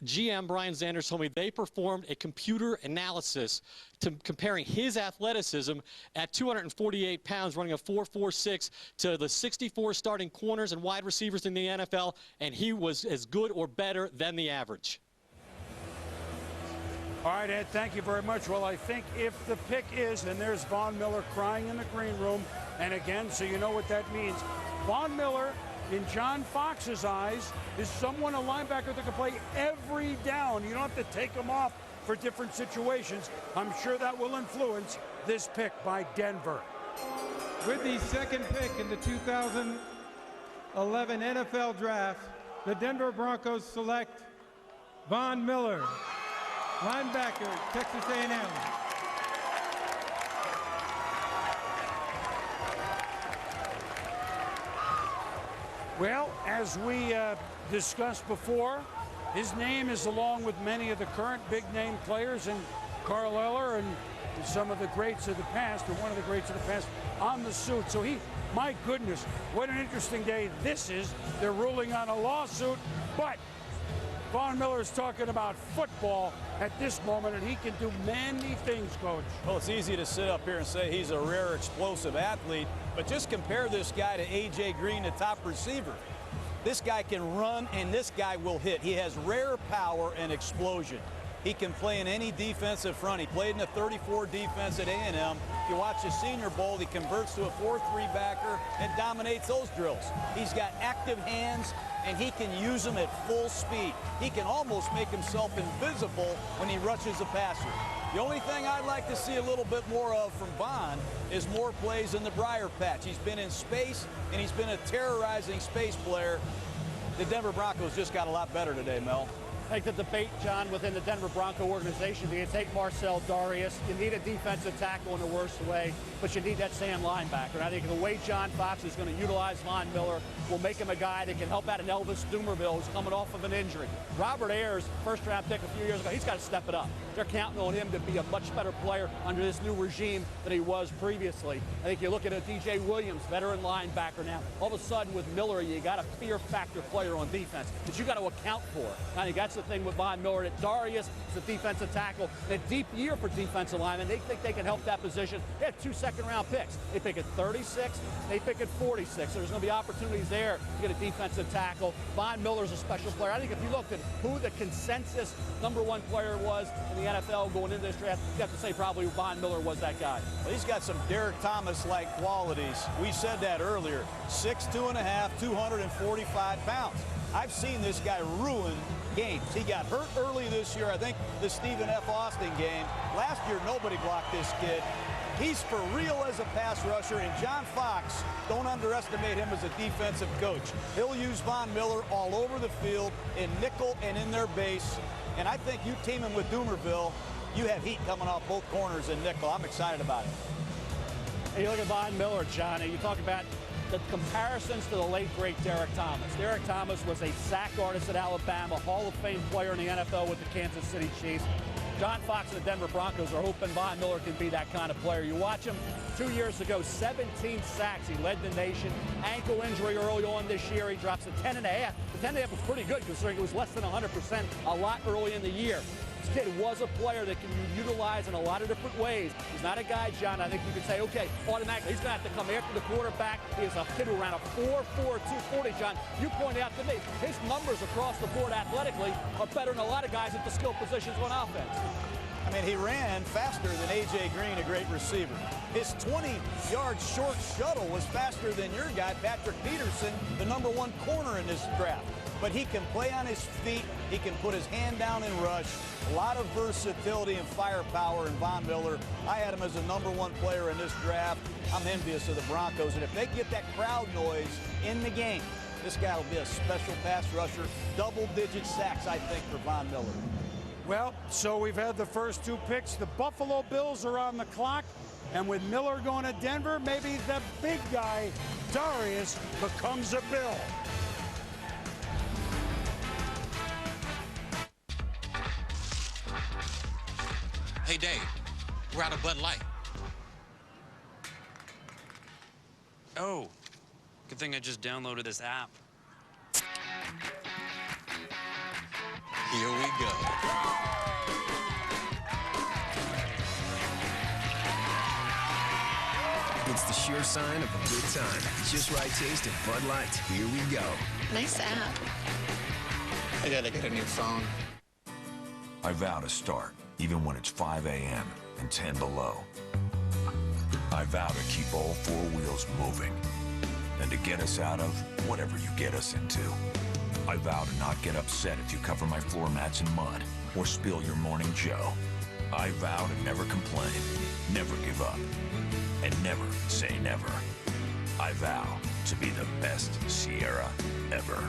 GM Brian Zanders told me they performed a computer analysis comparing his athleticism at 248 pounds, running a 4.46, to the 64 starting corners and wide receivers in the NFL, and he was as good or better than the average. All right, Ed, thank you very much. Well, I think if the pick is, and there's Von Miller crying in the green room, and again, so you know what that means. Von Miller, in John Fox's eyes, is someone, a linebacker that can play every down. You don't have to take him off for different situations. I'm sure that will influence this pick by Denver. With the second pick in the 2011 NFL Draft, the Denver Broncos select Von Miller, linebacker, Texas A&M. Well, as we discussed before, his name is, along with many of the current big-name players, and Carl Eller and some of the greats of the past, or one of the greats of the past, on the suit. So my goodness, what an interesting day this is. They're ruling on a lawsuit, but Von Miller is talking about football at this moment, and he can do many things, Coach. Well, it's easy to sit up here and say he's a rare, explosive athlete, but just compare this guy to A.J. Green, the top receiver. This guy can run, and this guy will hit. He has rare power and explosion. He can play in any defensive front. He played in a 34 defense at A&M. If you watch the Senior Bowl, he converts to a 4-3 backer and dominates those drills. He's got active hands, and he can use them at full speed. He can almost make himself invisible when he rushes the passer. The only thing I'd like to see a little bit more of from Von is more plays in the briar patch. He's been in space, and he's been a terrorizing space player. The Denver Broncos just got a lot better today, Mel. I think the debate, John, within the Denver Bronco organization, do you take Marcel Darius? You need a defensive tackle in the worst way, but you need that Sam linebacker. And I think the way John Fox is going to utilize Von Miller will make him a guy that can help out an Elvis Dumerville who's coming off of an injury. Robert Ayers, first-round pick a few years ago, he's got to step it up. They're counting on him to be a much better player under this new regime than he was previously. I think you look at a DJ Williams, veteran linebacker now. All of a sudden with Miller, you got a fear factor player on defense that you got to account for. I think that's the thing with Von Miller, that Darius is a defensive tackle, and a deep year for defensive linemen. They think they can help that position. They have 2 second-round picks. They pick at 36, they pick at 46. So there's going to be opportunities there to get a defensive tackle. Von Miller's a special player. I think if you looked at who the consensus #1 player was in the NFL going into this draft, you have to say probably Von Miller was that guy. Well, he's got some Derek Thomas-like qualities. We said that earlier. 6'2½", 245 pounds. I've seen this guy ruin games. He got hurt early this year, I think the Stephen F. Austin game. Last year, nobody blocked this kid. He's for real as a pass rusher, and John Fox, don't underestimate him as a defensive coach. He'll use Von Miller all over the field, in nickel and in their base. And I think you team him with Dumerville, you have heat coming off both corners in nickel. I'm excited about it. Hey, you look at Von Miller, John, and you talk about the comparisons to the late, great Derek Thomas. Derek Thomas was a sack artist at Alabama, Hall of Fame player in the NFL with the Kansas City Chiefs. John Fox and the Denver Broncos are hoping Von Miller can be that kind of player. You watch him 2 years ago, 17 sacks. He led the nation. Ankle injury early on this year. He drops to 10.5. The 10.5 was pretty good considering it was less than 100% a lot early in the year. This kid was a player that can be utilized in a lot of different ways. He's not a guy, John, I think you could say, okay, automatically he's going to have to come after the quarterback. He is a kid who ran a 4.4, 240, John. You pointed out to me, his numbers across the board athletically are better than a lot of guys at the skill positions on offense. I mean, he ran faster than A.J. Green, a great receiver. His 20-yard short shuttle was faster than your guy, Patrick Peterson, the #1 corner in this draft. But he can play on his feet. He can put his hand down and rush. A lot of versatility and firepower in Von Miller. I had him as a #1 player in this draft. I'm envious of the Broncos. And if they get that crowd noise in the game, this guy will be a special pass rusher. Double-digit sacks, I think, for Von Miller. Well, so we've had the first 2 picks. The Buffalo Bills are on the clock. And with Miller going to Denver, maybe the big guy, Darius, becomes a Bill. Hey, Dave, we're out of Bud Light. Oh, good thing I just downloaded this app. Here we go. It's the sure sign of a good time. Just right taste of Bud Light. Here we go. Nice app. I gotta get a new phone. I vow to start, even when it's 5 a.m. and 10 below. I vow to keep all four wheels moving and to get us out of whatever you get us into. I vow to not get upset if you cover my floor mats in mud or spill your morning joe. I vow to never complain, never give up, and never say never. I vow to be the best Sierra ever.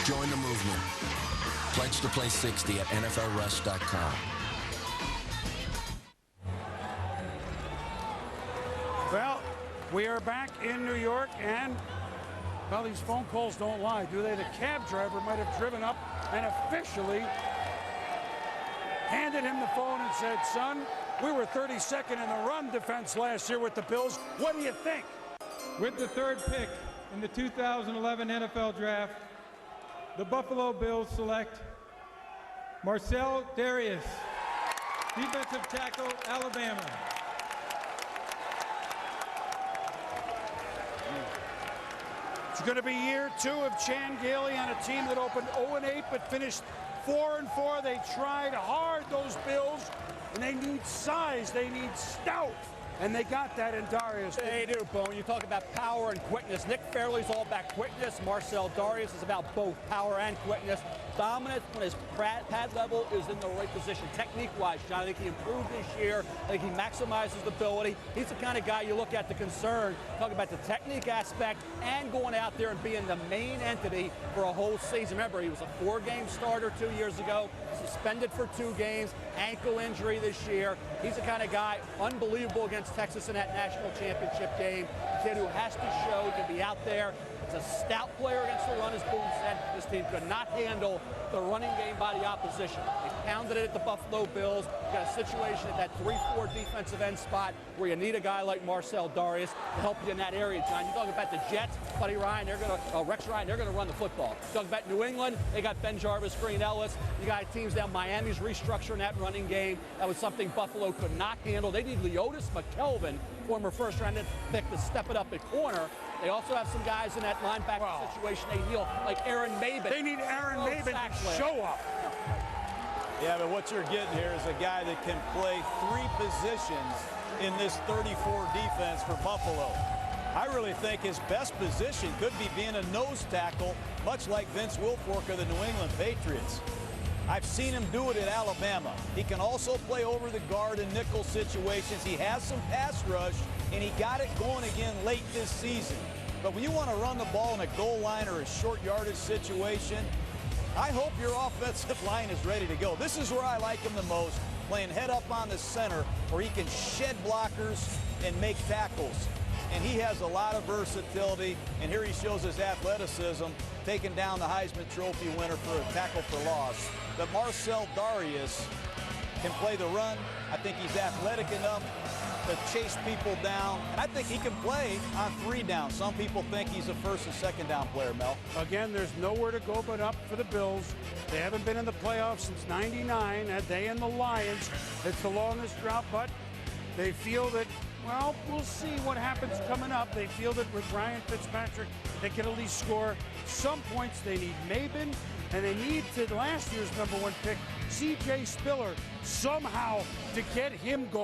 Join the movement. Pledge to play 60 at NFLRush.com. Well, we are back in New York, and, well, these phone calls don't lie, do they? The cab driver might have driven up and officially handed him the phone and said, son, we were 32nd in the run defense last year with the Bills. What do you think? With the third pick in the 2011 NFL Draft, the Buffalo Bills select Marcel Darius, defensive tackle, Alabama. It's going to be year 2 of Chan Gailey on a team that opened 0-8 but finished 4-4. They tried hard, those Bills, and they need size, they need stout. And they got that in Darius. They do, Bone. You talk about power and quickness. Nick Fairley's all about quickness. Marcel Darius is about both power and quickness. Dominant when his pad level is in the right position. Technique-wise, John, I think he improved this year. I think he maximizes the ability. He's the kind of guy you look at the concern, talk about the technique aspect and going out there and being the main entity for a whole season. Remember, he was a 4-game starter 2 years ago, suspended for 2 games, ankle injury this year. He's the kind of guy, unbelievable against Texas in that national championship game. A kid who has to show he can be out there. He's a stout player against the run, as Boone said. This team could not handle the running game by the opposition. They pounded it at the Buffalo Bills. You got a situation at that 3-4 defensive end spot where you need a guy like Marcel Darius to help you in that area, John. You're talking about the Jets, Buddy Ryan, Rex Ryan, they're going to run the football. You're talking about New England, they got Ben Jarvis, Green Ellis. You got teams down Miami's restructuring that running game. That was something Buffalo could not handle. They need Leotis McKelvin, former first-round pick, to step it up at corner. They also have some guys in that linebacker situation they need, like Aaron Maben. They need Aaron Maben to show up. Yeah, but what you're getting here is a guy that can play 3 positions in this 34 defense for Buffalo. I really think his best position could be being a nose tackle, much like Vince Wilfork of the New England Patriots. I've seen him do it at Alabama. He can also play over the guard in nickel situations. He has some pass rush, and he got it going again late this season. But when you want to run the ball in a goal line or a short yardage situation, I hope your offensive line is ready to go. This is where I like him the most, playing head up on the center where he can shed blockers and make tackles. And he has a lot of versatility, and here he shows his athleticism, taking down the Heisman Trophy winner for a tackle for loss. But Marcel Darius can play the run. I think he's athletic enough to chase people down, and I think he can play on 3 downs. Some people think he's a 1st and 2nd down player, Mel. Again, there's nowhere to go but up for the Bills. They haven't been in the playoffs since '99. They and the Lions. It's the longest drought, but they feel that Well, we'll see what happens coming up. They feel that with Ryan Fitzpatrick, they can at least score some points. They need Mabin, and they need to last year's #1 pick, C.J. Spiller, somehow to get him going.